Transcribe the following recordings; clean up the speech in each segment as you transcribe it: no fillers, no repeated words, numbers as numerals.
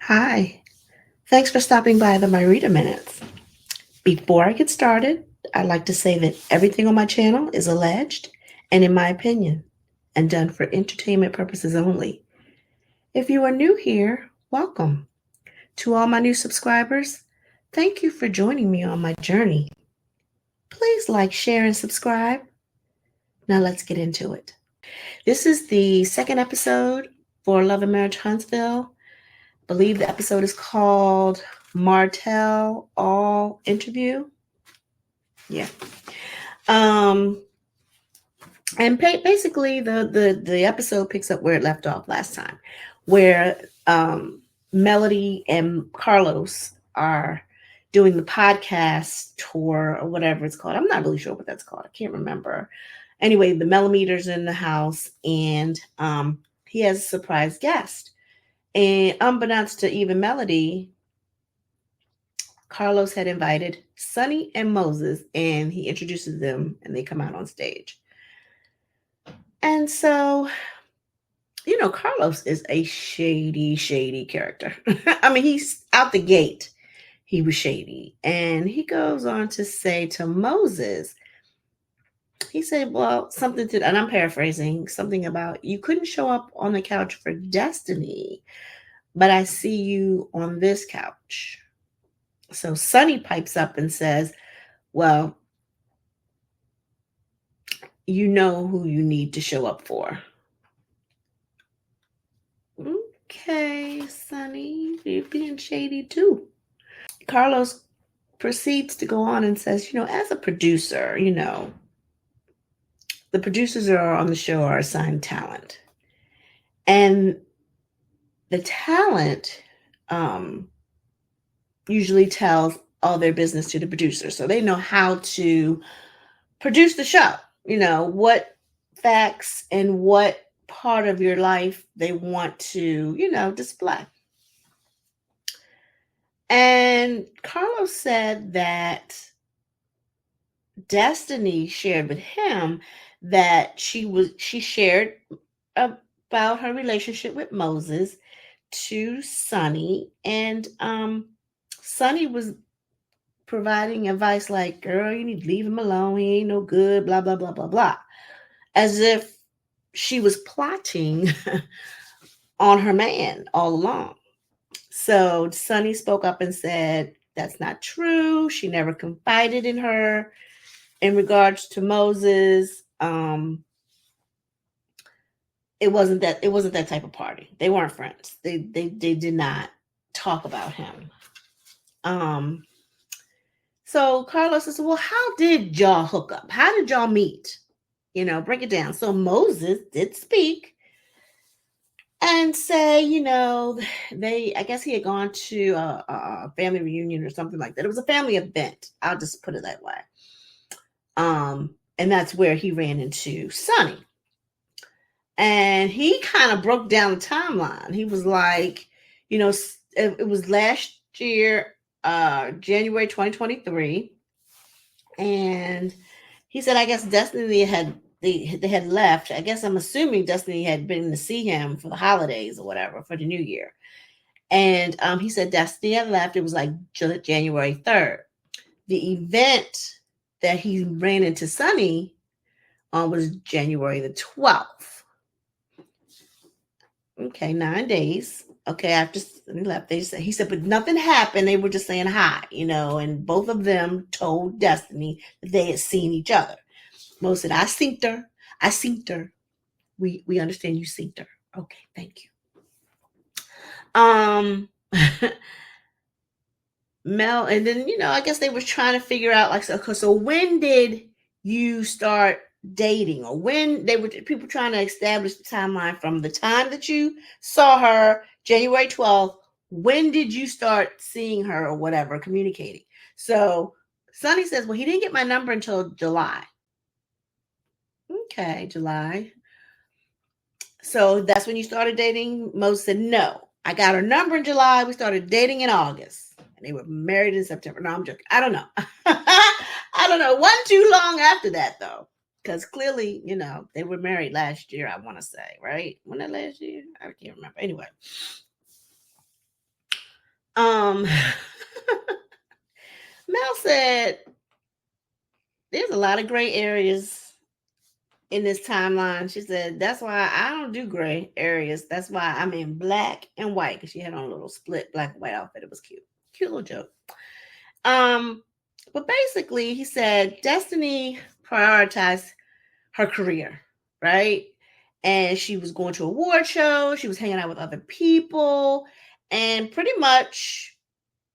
Hi, thanks for stopping by the My Reader Minutes. Before I get started, I'd like to say that everything on my channel is alleged and, in my opinion, and done for entertainment purposes only. If you are new here, welcome. To all my new subscribers, thank you for joining me on my journey. Please like, share, and subscribe. Now let's get into it. This is the second episode for Love and Marriage Huntsville. I believe the episode is called Martell All Interview. Yeah. And basically the episode picks up where it left off last time, where Melody and Carlos are doing the podcast tour or whatever it's called. I'm not really sure what that's called. I can't remember. Anyway, the Millimeter's in the house, and he has a surprise guest. And unbeknownst to even Melody, Carlos had invited Sonny and Moses, and he introduces them, and they come out on stage. And so, Carlos is a shady character. I mean, he's out the gate. He was shady. And he goes on to say to Moses, he said, well, something to, and I'm paraphrasing, something about, you couldn't show up on the couch for Destiny, but I see you on this couch. So Sonny pipes up and says, well, you know who you need to show up for. Okay, Sonny, you're being shady too. Carlos proceeds to go on and says, as a producer, the producers are on the show are assigned talent. And the talent usually tells all their business to the producer. So they know how to produce the show, what facts and what part of your life they want to, display. And Carlos said that Destiny shared with him that she shared about her relationship with Moses to Sonny, and Sonny was providing advice like, girl, you need to leave him alone. He ain't no good, blah, blah, blah, blah, blah. As if she was plotting on her man all along. So Sonny spoke up and said, that's not true. She never confided in her. In regards to Moses, it wasn't that type of party. They weren't friends. They did not talk about him. So Carlos says, well, how did y'all hook up? How did y'all meet? Break it down. So Moses did speak and say, I guess he had gone to a family reunion or something like that. It was a family event. I'll just put it that way. And that's where he ran into Sonny. And he kind of broke down the timeline. He was like, it was last year, January 2023. And he said, I guess Destiny they had left. I guess I'm assuming Destiny had been to see him for the holidays or whatever, for the new year. And he said Destiny had left. It was like January 3rd. The event that he ran into Sonny on was January the 12th. Okay, 9 days. Okay, after he left, he said, but nothing happened. They were just saying hi, and both of them told Destiny that they had seen each other. Mo said, I synced her. We understand you synced her. Okay, thank you. Mel, and then, I guess they were trying to figure out, like, so when did you start dating, or when people trying to establish the timeline from the time that you saw her, January 12th, when did you start seeing her or whatever, communicating? So Sonny says, well, he didn't get my number until July. Okay, July. So that's when you started dating? Moses said, no, I got her number in July. We started dating in August. And they were married in September. No, I'm joking. I don't know. I don't know. Wasn't too long after that, though. Because clearly, they were married last year, I want to say, right? When that last year? I can't remember. Anyway. Mel said there's a lot of gray areas in this timeline. She said that's why I don't do gray areas. That's why I'm in black and white, because she had on a little split black and white outfit. It was cute. Cute little joke. But basically he said Destiny prioritized her career, right? And she was going to award shows, she was hanging out with other people, and pretty much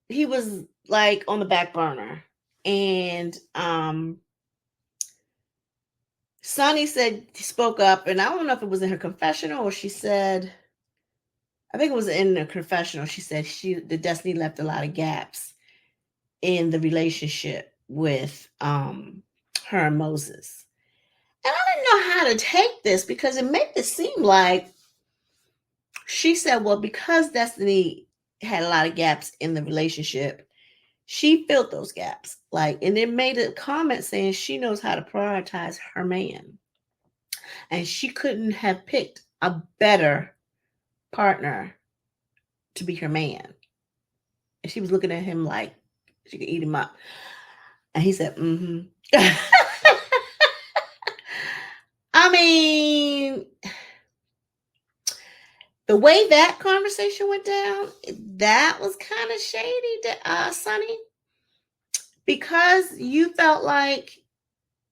he was like on the back burner. And Sonny said he spoke up, and I don't know if it was in her confessional or she said, I think it was in the confessional. She said the Destiny left a lot of gaps in the relationship with her and Moses. And I didn't know how to take this, because it made it seem like she said, well, because Destiny had a lot of gaps in the relationship, she filled those gaps. And it made a comment saying she knows how to prioritize her man. And she couldn't have picked a better partner to be her man. And she was looking at him like she could eat him up. And he said, mm-hmm. I mean, the way that conversation went down, that was kind of shady, Sonny. Because you felt like,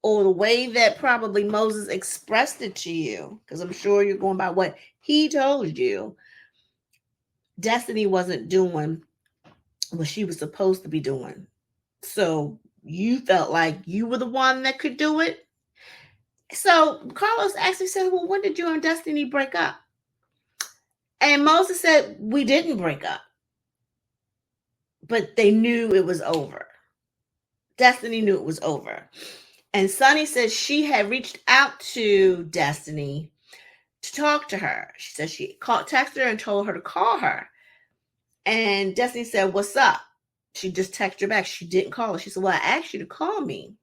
or the way that probably Moses expressed it to you, because I'm sure you're going by what he told you, Destiny wasn't doing what she was supposed to be doing. So you felt like you were the one that could do it. So Carlos actually said, well, when did you and Destiny break up? And Moses said, we didn't break up, but they knew it was over. Destiny knew it was over. And Sonny said she had reached out to Destiny to talk to her. She said she texted her and told her to call her. And Destiny said, what's up? She just texted her back. She didn't call her. She said, well, I asked you to call me.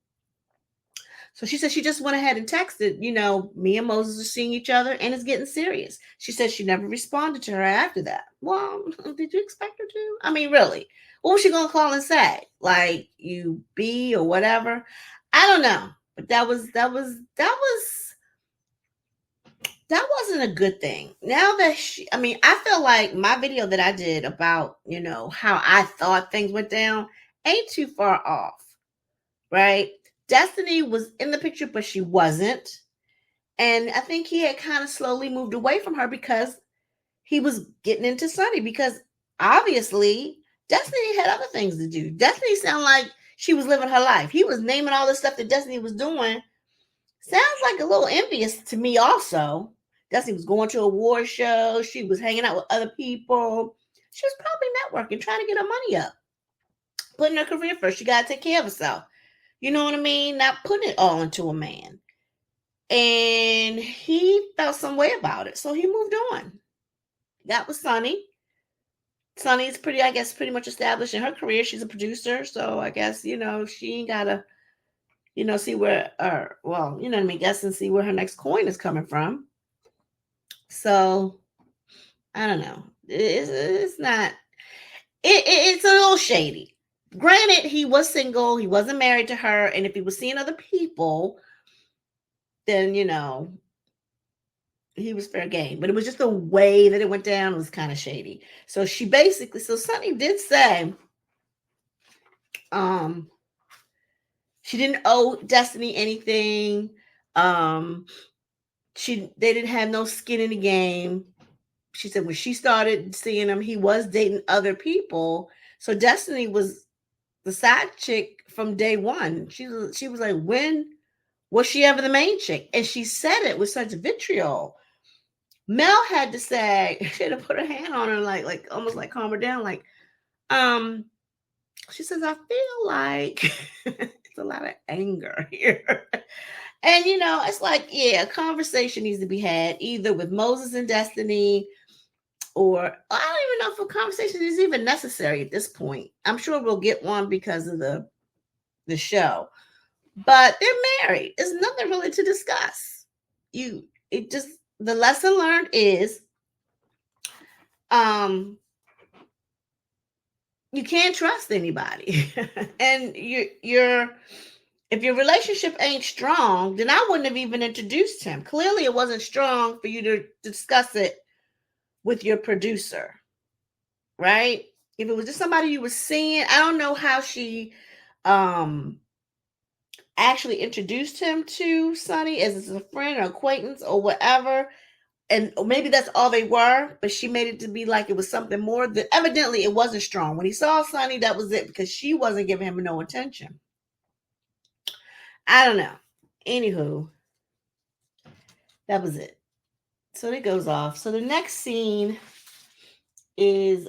So she said she just went ahead and texted, me and Moses are seeing each other and it's getting serious. She said she never responded to her after that. Well, did you expect her to? I mean, really? What was she going to call and say? Like, you be or whatever? I don't know. But that wasn't a good thing. Now that I feel like my video that I did about, how I thought things went down ain't too far off, right? Destiny was in the picture, but she wasn't. And I think he had kind of slowly moved away from her because he was getting into Sonny, because obviously Destiny had other things to do. Destiny sounded like she was living her life. He was naming all the stuff that Destiny was doing. Sounds like a little envious to me also. Destiny was going to award shows. She was hanging out with other people. She was probably networking, trying to get her money up. Putting her career first. She got to take care of herself. You know what I mean? Not putting it all into a man. And he felt some way about it. So he moved on. That was Sonny. Sonny's pretty much established in her career. She's a producer. So I guess, she ain't got to, see where, guess and see where her next coin is coming from. So I don't know. It's not, it's a little shady. Granted, he was single. He wasn't married to her. And if he was seeing other people, then, he was fair game. But it was just the way that it went down was kind of shady. So Sonny did say, she didn't owe Destiny anything. They didn't have no skin in the game. She said when she started seeing him, he was dating other people. So Destiny was the side chick from day one. She was like, when was she ever the main chick? And she said it with such vitriol. Mel had to say, she had to put her hand on her, like almost like calm her down. Like, she says, I feel like it's a lot of anger here. And, it's like, yeah, a conversation needs to be had either with Moses and Destiny, or I don't even know if a conversation is even necessary at this point. I'm sure we'll get one because of the show. But they're married. There's nothing really to discuss. The lesson learned is, you can't trust anybody. And if your relationship ain't strong, then I wouldn't have even introduced him. Clearly it wasn't strong for you to discuss it with your producer, right? If it was just somebody you were seeing, I don't know how she actually introduced him to Sonny as a friend or acquaintance or whatever. And maybe that's all they were, but she made it to be like it was something more. That evidently it wasn't strong. When he saw Sonny, that was it, because she wasn't giving him no attention. I don't know. Anywho, that was it. So it goes off. So the next scene is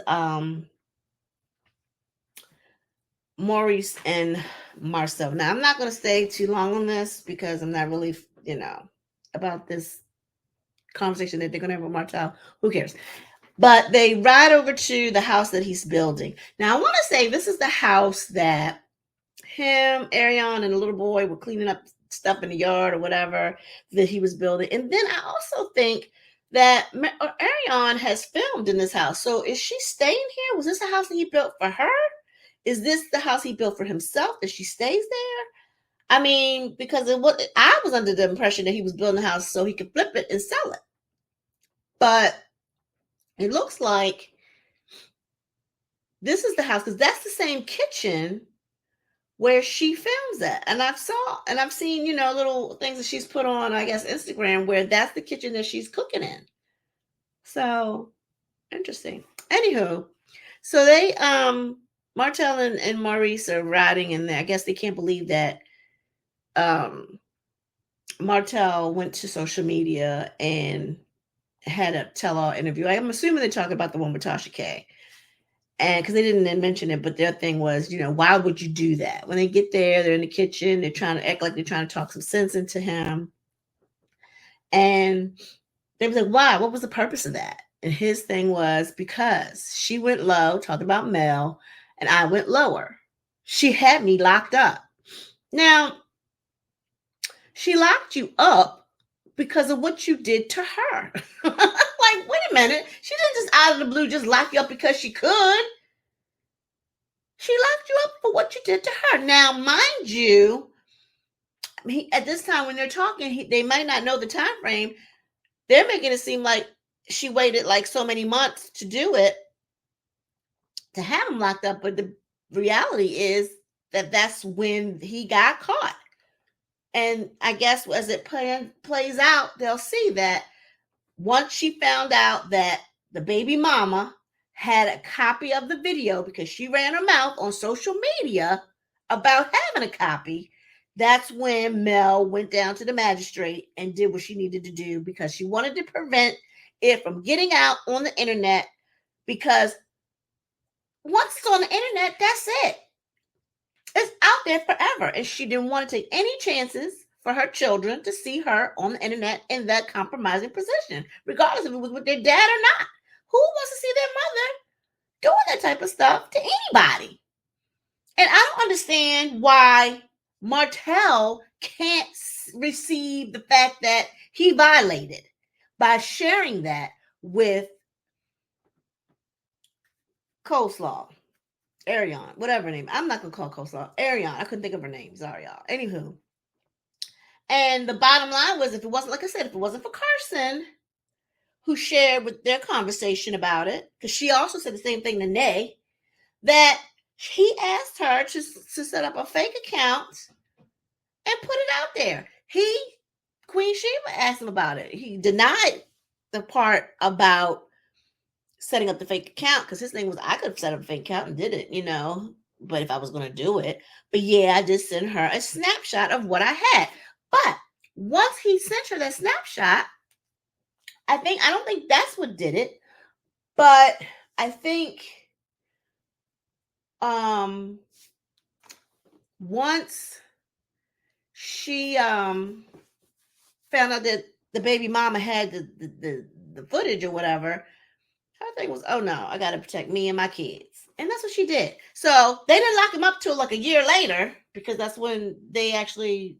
Maurice and Marcel. Now I'm not going to stay too long on this because I'm not really, about this conversation that they're going to have with Martell. Who cares? But they ride over to the house that he's building. Now I want to say this is the house that him, Ariane, and the little boy were cleaning up stuff in the yard or whatever that he was building. And then I also think that Ariane has filmed in this house. So is she staying here? Was this a house that he built for her? Is this the house he built for himself that she stays there? I mean, because I was under the impression that he was building a house so he could flip it and sell it. But it looks like this is the house, because that's the same kitchen where she films at. And I've seen, little things that she's put on, I guess, Instagram, where that's the kitchen that she's cooking in. So interesting. Anywho, so they Martell and Maurice are riding in there. I guess they can't believe that Martell went to social media and had a tell-all interview. I'm assuming they're talking about the one with Tasha K. And because they didn't mention it, but their thing was, why would you do that? When they get there, they're in the kitchen, they're trying to act like they're trying to talk some sense into him. And they was like, why? What was the purpose of that? And his thing was, because she went low, talking about Mel, and I went lower. She had me locked up. Now, she locked you up because of what you did to her. Like, wait a minute. She didn't just out of the blue just lock you up because she could. She locked you up for what you did to her. Now, mind you, at this time when they're talking, they might not know the time frame. They're making it seem like she waited like so many months to do it, to have him locked up. But the reality is that that's when he got caught. And I guess as it plays out, they'll see that once she found out that the baby mama had a copy of the video, because she ran her mouth on social media about having a copy, that's when Mel went down to the magistrate and did what she needed to do, because she wanted to prevent it from getting out on the internet. Because once it's on the internet, that's it. It's out there forever. And she didn't want to take any chances for her children to see her on the internet in that compromising position, regardless if it was with their dad or not. Who wants to see their mother doing that type of stuff to anybody? And I don't understand why Martell can't receive the fact that he violated by sharing that with Coleslaw, Ariane, whatever her name. I'm not going to call Coleslaw. Ariane. I couldn't think of her name. Sorry, y'all. Anywho. And the bottom line was, if it wasn't, like I said, if it wasn't for Carson, who shared with their conversation about it, because she also said the same thing to Nay, that he asked her to set up a fake account and put it out there. Queen Sheba asked him about it. He denied the part about setting up the fake account, because his thing was, I could have set up a fake account and did it, but if I was going to do it. But yeah, I just sent her a snapshot of what I had. But once he sent her that snapshot, I don't think that's what did it, but I think once she found out that the baby mama had the footage or whatever, her thing was, oh no, I got to protect me and my kids. And that's what she did. So they didn't lock him up till like a year later, because that's when they actually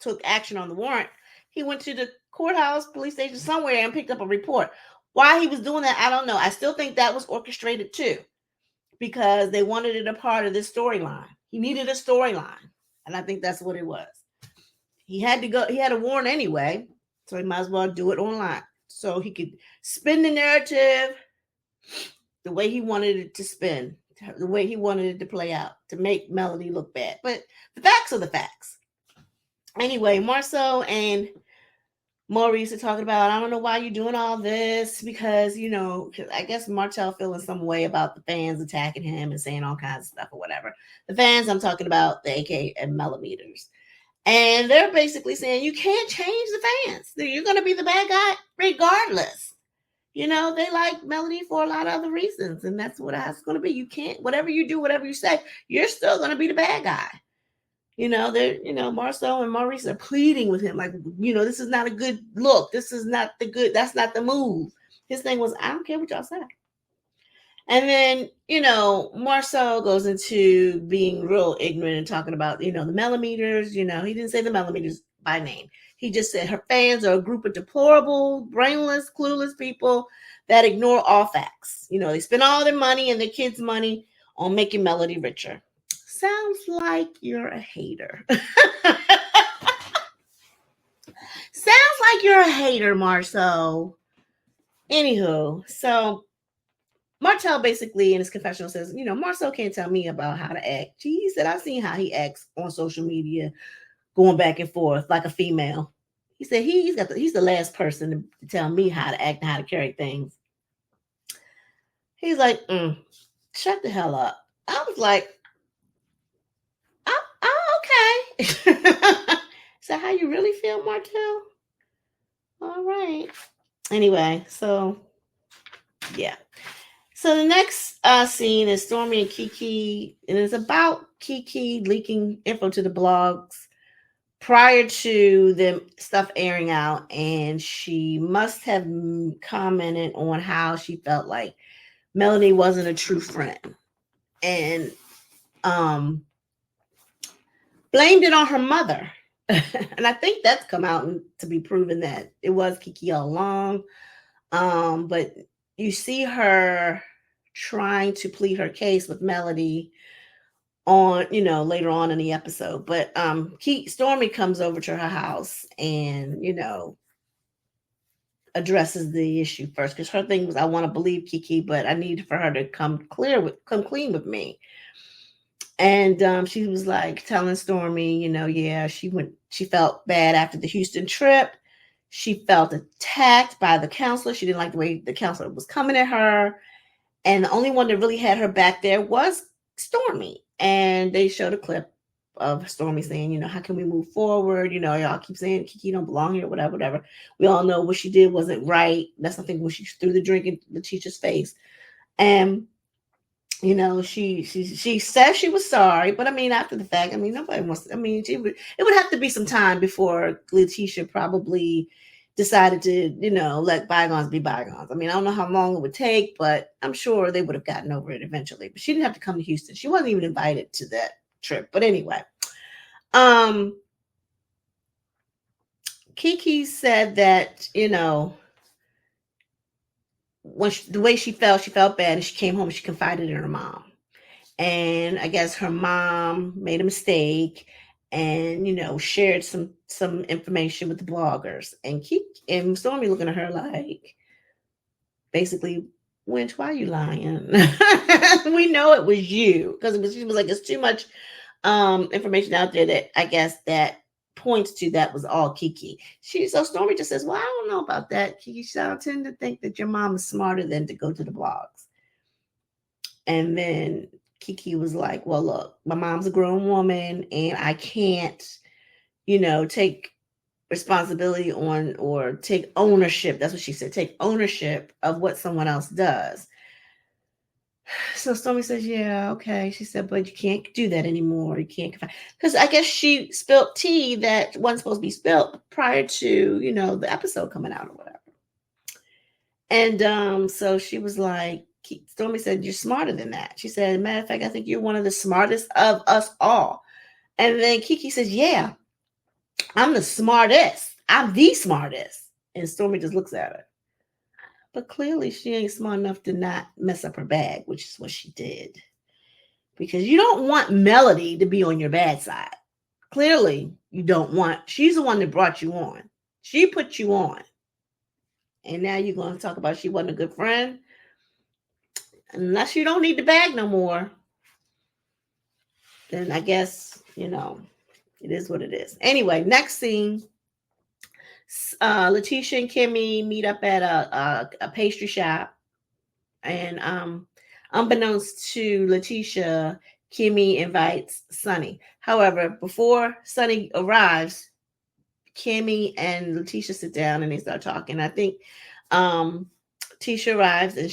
took action on the warrant. He went to the courthouse, police station somewhere, and picked up a report. Why he was doing that, I don't know. I still think that was orchestrated too, because they wanted it a part of this storyline. He needed a storyline, and I think that's what it was. He had to go. He had a warrant anyway, so he might as well do it online, so he could spin the narrative the way he wanted it to spin, the way he wanted it to play out, to make Melody look bad. But the facts are the facts. Anyway, Marceau and Maurice are talking about, I don't know why you're doing all this, because, I guess Martell feeling some way about the fans attacking him and saying all kinds of stuff or whatever. The fans, I'm talking about the AK and millimeters. And they're basically saying, you can't change the fans. You're going to be the bad guy regardless. They like Melody for a lot of other reasons. And that's what it's going to be. You can't, whatever you do, whatever you say, you're still going to be the bad guy. Marceau and Maurice are pleading with him. Like, this is not a good look. This is not that's not the move. His thing was, I don't care what y'all say. And then, Marceau goes into being real ignorant and talking about, the millimeters. He didn't say the millimeters by name. He just said her fans are a group of deplorable, brainless, clueless people that ignore all facts. They spend all their money and their kids' money on making Melody richer. Sounds like you're a hater. Sounds like you're a hater, Marceau. Anywho, so Martell basically in his confessional says, Marceau can't tell me about how to act. He said, I've seen how he acts on social media, going back and forth like a female. He said he's the last person to tell me how to act and how to carry things. He's like, shut the hell up. I was like, okay. Is that how you really feel, Martell? All right. Anyway, so yeah. So the next scene is Stormy and Kiki, and it's about Kiki leaking info to the blogs prior to the stuff airing out, and she must have commented on how she felt like Melody wasn't a true friend, and blamed it on her mother. And I think that's come out to be proven that it was Kiki all along. But you see her trying to plead her case with Melody on, later on in the episode. But Stormy comes over to her house and, addresses the issue first, because her thing was, I want to believe Kiki, but I need for her to come clean with me. And she was like telling Stormy, she felt bad after the Houston trip. She felt attacked by the counselor. She didn't like the way the counselor was coming at her. And the only one that really had her back there was Stormy. And they showed a clip of Stormy saying, how can we move forward? Y'all keep saying Kiki don't belong here, whatever. We all know what she did wasn't right. That's something when she threw the drink in the teacher's face. And she said she was sorry, but after the fact, nobody wants. It would have to be some time before Letitia probably decided to, let bygones be bygones. I don't know how long it would take, but I'm sure they would have gotten over it eventually. But she didn't have to come to Houston. She wasn't even invited to that trip. But anyway, Kiki said that, the way she felt bad, and she came home and she confided in her mom. And I guess her mom made a mistake and, shared some information with the bloggers. And and Stormy looking at her like, basically, Winch, why are you lying? We know it was you. Because she was like, it's too much information out there that I guess that points to that was all Kiki. So Stormy just says, well, I don't know about that, Kiki. I tend to think that your mom is smarter than to go to the blogs. And then Kiki was like, well, look, my mom's a grown woman and I can't, take responsibility on or take ownership. That's what she said. Take ownership of what someone else does. So Stormy says, yeah, okay. She said, but you can't do that anymore. You can't, because I guess she spilled tea that wasn't supposed to be spilled prior to, the episode coming out or whatever. And so she was like, Stormy said, you're smarter than that. She said, matter of fact, I think you're one of the smartest of us all. And then Kiki says, yeah, I'm the smartest. I'm the smartest. And Stormy just looks at her. But clearly she ain't smart enough to not mess up her bag, which is what she did. Because you don't want Melody to be on your bad side. Clearly, you don't want. She's the one that brought you on. She put you on. And now you're going to talk about she wasn't a good friend? Unless you don't need the bag no more, then I guess, it is what it is. Anyway, next scene, Letitia and Kimmy meet up at a pastry shop. And unbeknownst to Letitia, Kimmy invites Sonny. However, before Sonny arrives, Kimmy and Letitia sit down and they start talking. I think Tisha arrives and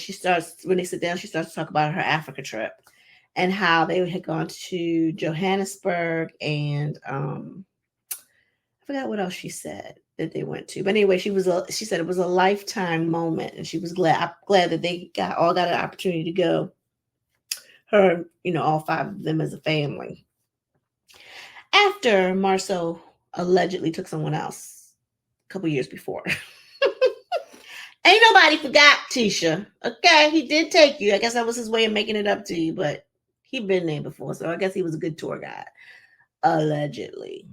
when they sit down, she starts to talk about her Africa trip and how they had gone to Johannesburg and I forgot what else she said that they went to. But anyway, she said it was a lifetime moment and she was glad that they got an opportunity to go. Her, all five of them as a family. After Marceau allegedly took someone else a couple years before. Ain't nobody forgot Tisha. Okay, he did take you. I guess that was his way of making it up to you, but he'd been there before, so I guess he was a good tour guide. Allegedly.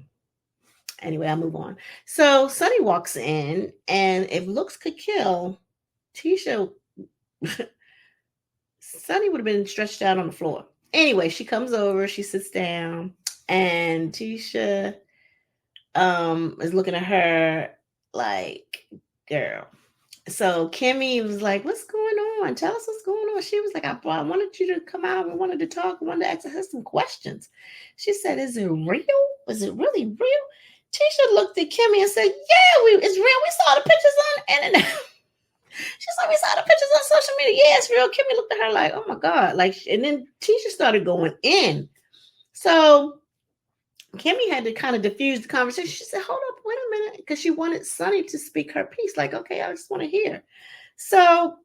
Anyway, I'll move on. So Sonny walks in, and if looks could kill, Tisha, Sonny would have been stretched out on the floor. Anyway, she comes over, she sits down, and Tisha is looking at her like, girl. So Kimmy was like, what's going on? Tell us what's going on. She was like, I wanted you to come out and wanted to talk. I wanted to ask her some questions. She said, is it real? Is it really real? Tisha looked at Kimmy and said, yeah, it's real. We saw the pictures on the internet. She's like, we saw the pictures on social media. Yeah, it's real. Kimmy looked at her like, oh my God. And then Tisha started going in. So Kimmy had to kind of diffuse the conversation. She said, hold up, wait a minute. Because she wanted Sonny to speak her piece. Like, okay, I just want to hear. So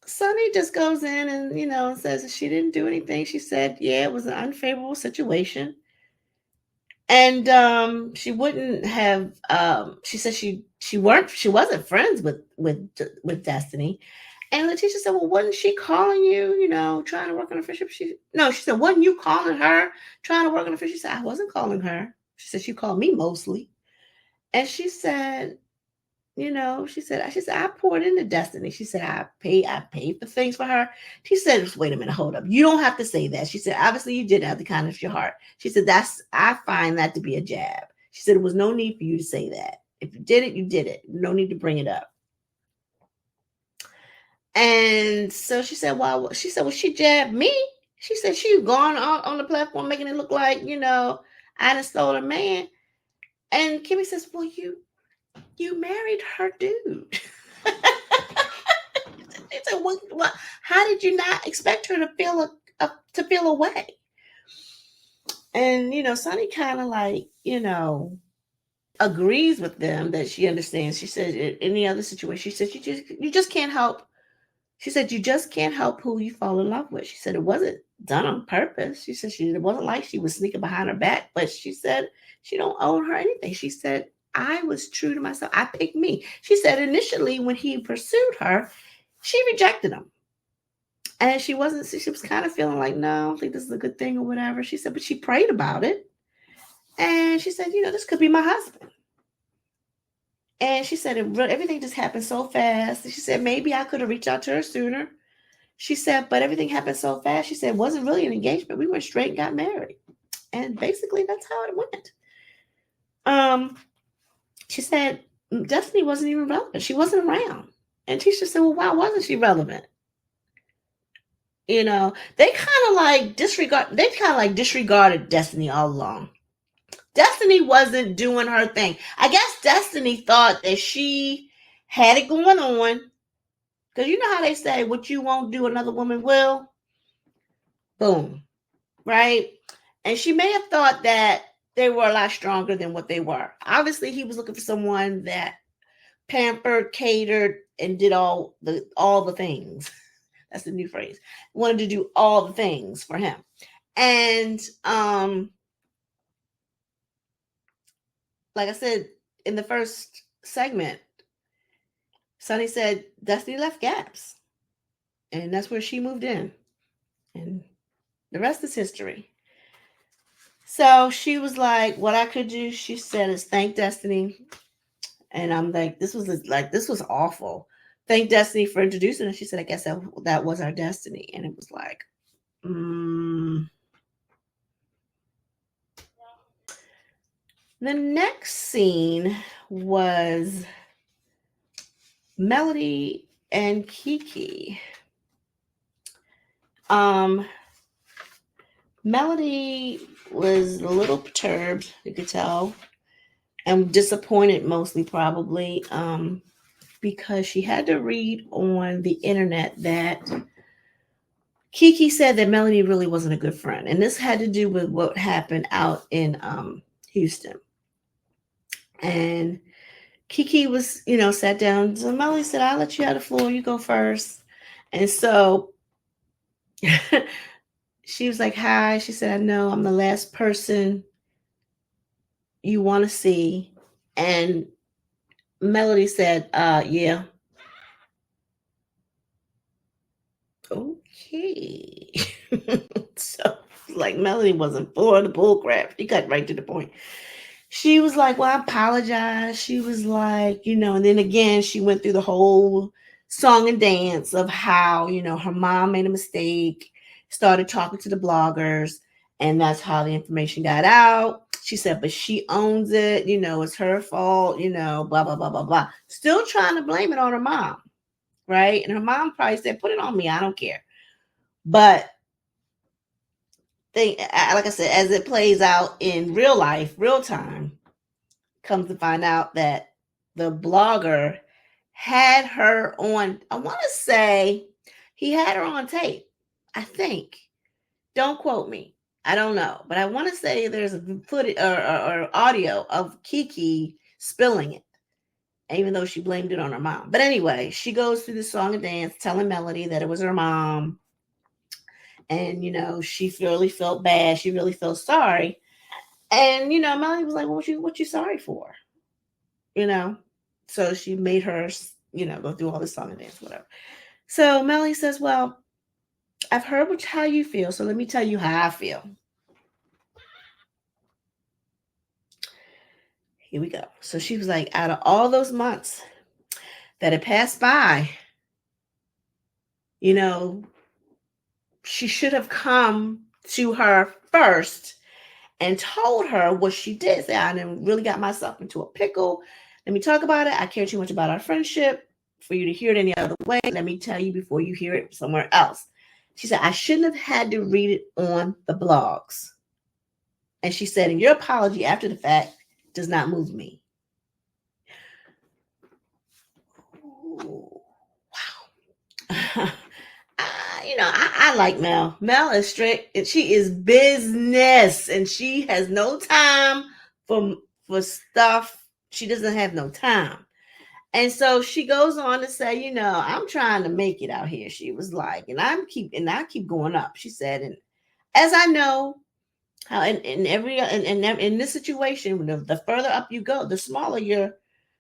Sonny just goes in and, says she didn't do anything. She said, yeah, it was an unfavorable situation. And she wouldn't have, she said she wasn't friends with Destiny. And Letitia said, well, wasn't she calling you, trying to work on a friendship? She said, wasn't you calling her trying to work on a friendship? She said, I wasn't calling her. She said, she called me mostly. And she said, I poured into Destiny. She said, I paid for things for her. She said, just wait a minute, hold up. You don't have to say that. She said, obviously you did have the kindness of your heart. She said, I find that to be a jab. She said, it was no need for you to say that. If you did it, you did it. No need to bring it up. And so she said, well, she jabbed me. She said, she gone on the platform making it look like, I done stole a man. And Kimmy says, well, you married her dude. She said, well, how did you not expect her to feel away? And, Sonny kind of agrees with them that she understands. She said, in any other situation, she said, you just can't help. She said, you just can't help who you fall in love with. She said, it wasn't done on purpose. She said, it wasn't like she was sneaking behind her back, but she said, she don't owe her anything. She said, I was true to myself. I picked me. She said, initially, when he pursued her, she rejected him. And she was kind of feeling like, no, I don't think this is a good thing or whatever. She said, but she prayed about it. And she said, this could be my husband. And she said, everything just happened so fast. She said, maybe I could have reached out to her sooner. She said, but everything happened so fast. She said, it wasn't really an engagement. We went straight and got married. And basically, that's how it went. She said, Destiny wasn't even relevant. She wasn't around. And Tisha said, well, why wasn't she relevant? They kind of disregarded Destiny all along. Destiny wasn't doing her thing. I guess Destiny thought that she had it going on. Because you know how they say, what you won't do, another woman will? Boom. Right? And she may have thought that they were a lot stronger than what they were. Obviously, he was looking for someone that pampered, catered, and did all the things. That's the new phrase. Wanted to do all the things for him. And like I said in the first segment, Sonny said Destiny left gaps, and that's where she moved in. And the rest is history. So she was like, what I could do, she said, is thank Destiny. And I'm like, this was awful. Thank Destiny for introducing us. She said, I guess that was our destiny. And it was like, The next scene was Melody and Kiki. Melody was a little perturbed, you could tell, and disappointed mostly probably, because she had to read on the internet that Kiki said that Melody really wasn't a good friend. And this had to do with what happened out in Houston. And Kiki was, sat down. So Melody said, I'll let you have the floor. You go first. And so she was like, hi. She said, I know I'm the last person you want to see. And Melody said, yeah. Okay. So, like, Melody wasn't for the bull crap. She got right to the point. She was like, well, I apologize. She was like, and then again, she went through the whole song and dance of how, her mom made a mistake, started talking to the bloggers, and that's how the information got out. She said, but she owns it, it's her fault, blah, blah, blah, blah, blah. Still trying to blame it on her mom, right? And her mom probably said, put it on me, I don't care. But like I said, as it plays out in real life, real time, comes to find out that the blogger had her on, I want to say he had her on tape, I think. Don't quote me. I don't know. But I want to say there's a footage or audio of Kiki spilling it, even though she blamed it on her mom. But anyway, she goes through the song and dance telling Melody that it was her mom. And, she really felt bad. She really felt sorry. And, Melody was like, well, what you sorry for? So she made her, go through all this song and dance, whatever. So Melody says, well, I've heard how you feel. So let me tell you how I feel. Here we go. So she was like, out of all those months that had passed by, she should have come to her first and told her what she did. Say, I done really got myself into a pickle. Let me talk about it. I care too much about our friendship for you to hear it any other way. Let me tell you before you hear it somewhere else. She said, I shouldn't have had to read it on the blogs. And she said, and your apology after the fact does not move me. Ooh, wow. I like Mel. Mel is straight, and she is business, and she has no time for stuff. She doesn't have no time. And so she goes on to say, I'm trying to make it out here. She was like, and I keep going up. She said, and as I know how in this situation, the further up you go, the smaller your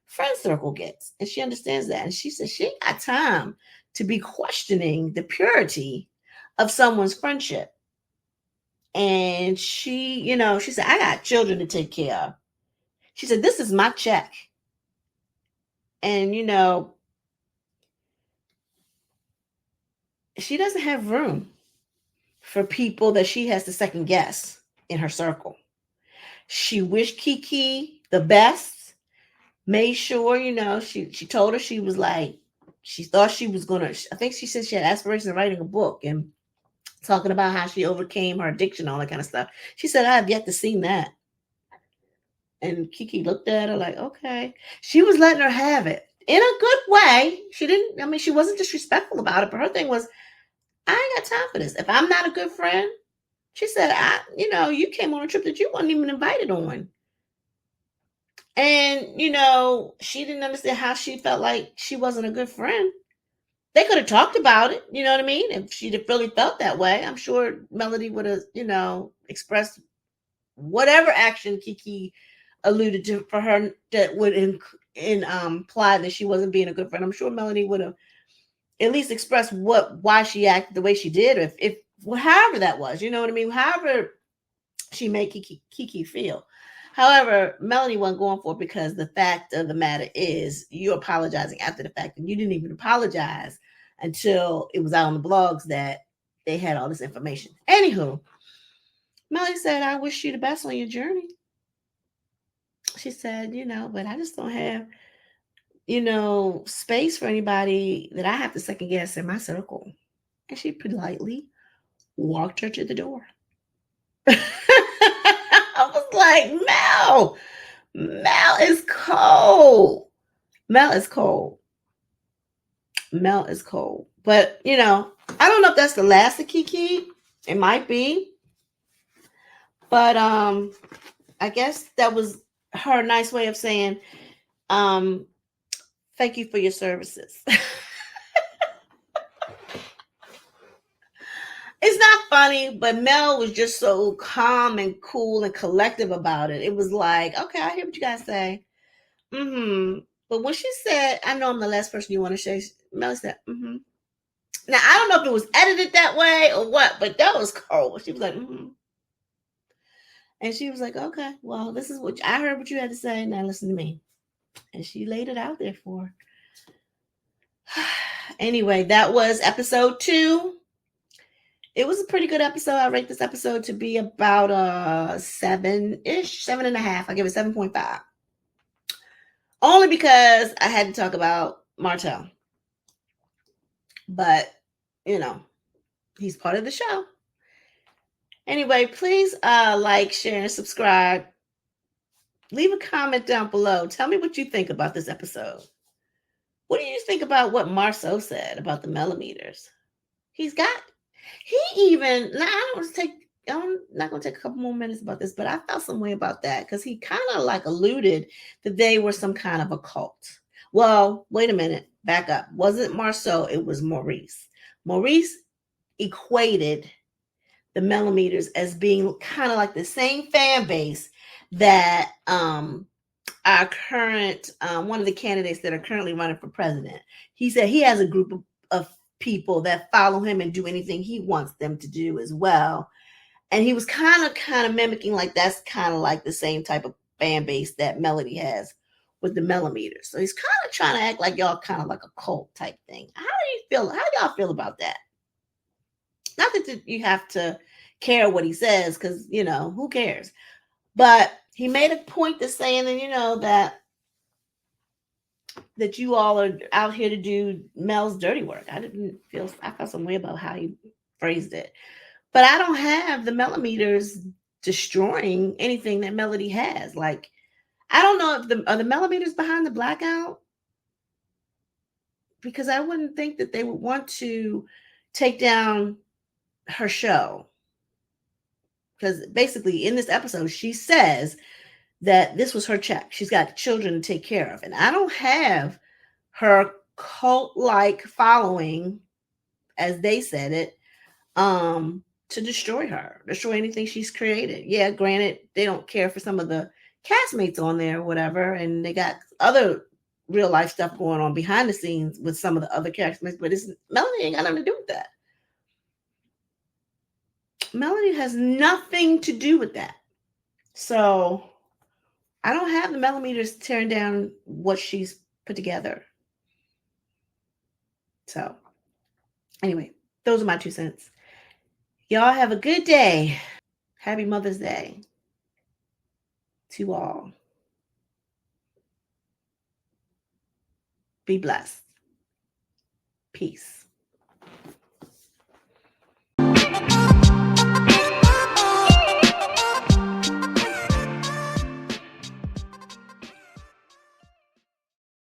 friend circle gets. And she understands that. And she said she ain't got time to be questioning the purity of someone's friendship. And she, she said, I got children to take care of. She said, this is my check. And, she doesn't have room for people that she has to second guess in her circle. She wished Kiki the best, made sure, she told her, she was like, she thought she was going to, I think she said she had aspirations of writing a book and talking about how she overcame her addiction, all that kind of stuff. She said, I have yet to see that. And Kiki looked at her like, okay. She was letting her have it in a good way. She wasn't disrespectful about it, but her thing was, I ain't got time for this. If I'm not a good friend, she said, you came on a trip that you weren't even invited on. And, she didn't understand how she felt like she wasn't a good friend. They could have talked about it, you know what I mean? If she'd have really felt that way, I'm sure Melody would have, expressed whatever action Kiki alluded to for her that would implied that she wasn't being a good friend. I'm sure Melanie would have at least expressed why she acted the way she did, if however that was, you know what I mean? However she made Kiki feel. However, Melanie wasn't going for it because the fact of the matter is you're apologizing after the fact, and you didn't even apologize until it was out on the blogs that they had all this information. Anywho, Melanie said, I wish you the best on your journey. She said, but I just don't have, space for anybody that I have to second guess in my circle. And she politely walked her to the door. I was like, Mel is cold. Mel is cold. Mel is cold. But, I don't know if that's the last of Kiki. It might be. But I guess that was her nice way of saying, thank you for your services. It's not funny, but Mel was just so calm and cool and collective about it. It was like, okay, I hear what you guys say. But when she said, I know I'm the last person you want to say, Mel said, Now, I don't know if it was edited that way or what, but that was cold. She was like, And she was like, okay, well, this is what I heard what you had to say. Now listen to me. And she laid it out there for her. Anyway, that was episode 2. It was a pretty good episode. I rate this episode to be about 7-ish, 7.5. I give it 7.5. Only because I had to talk about Martell. But, he's part of the show. Anyway, please like, share, and subscribe. Leave a comment down below. Tell me what you think about this episode. What do you think about what Marceau said about the millimeters? I'm not going to take a couple more minutes about this, but I felt some way about that because he kind of like alluded that they were some kind of a cult. Well, wait a minute. Back up. Wasn't Marceau, it was Maurice. Maurice equated the millimeters as being kind of like the same fan base that our current, one of the candidates that are currently running for president. He said he has a group of people that follow him and do anything he wants them to do as well. And he was kind of mimicking like that's kind of like the same type of fan base that Melody has with the millimeters. So he's kind of trying to act like y'all kind of like a cult type thing. How y'all feel about that? Not that you have to care what he says, because, who cares? But he made a point to saying that you all are out here to do Mel's dirty work. I felt some way about how he phrased it. But I don't have the millimeters destroying anything that Melody has. Like, I don't know if are the millimeters behind the blackout? Because I wouldn't think that they would want to take down her show. Because basically in this episode, she says that this was her check. She's got children to take care of. And I don't have her cult-like following, as they said it, to destroy anything she's created. Yeah, granted, they don't care for some of the castmates on there or whatever, and they got other real life stuff going on behind the scenes with some of the other castmates, but Melanie ain't got nothing to do with that. Melanie has nothing to do with that. So I don't have the millimeters tearing down what she's put together. So anyway, those are my 2 cents. Y'all have a good day. Happy Mother's Day to all. Be blessed. Peace.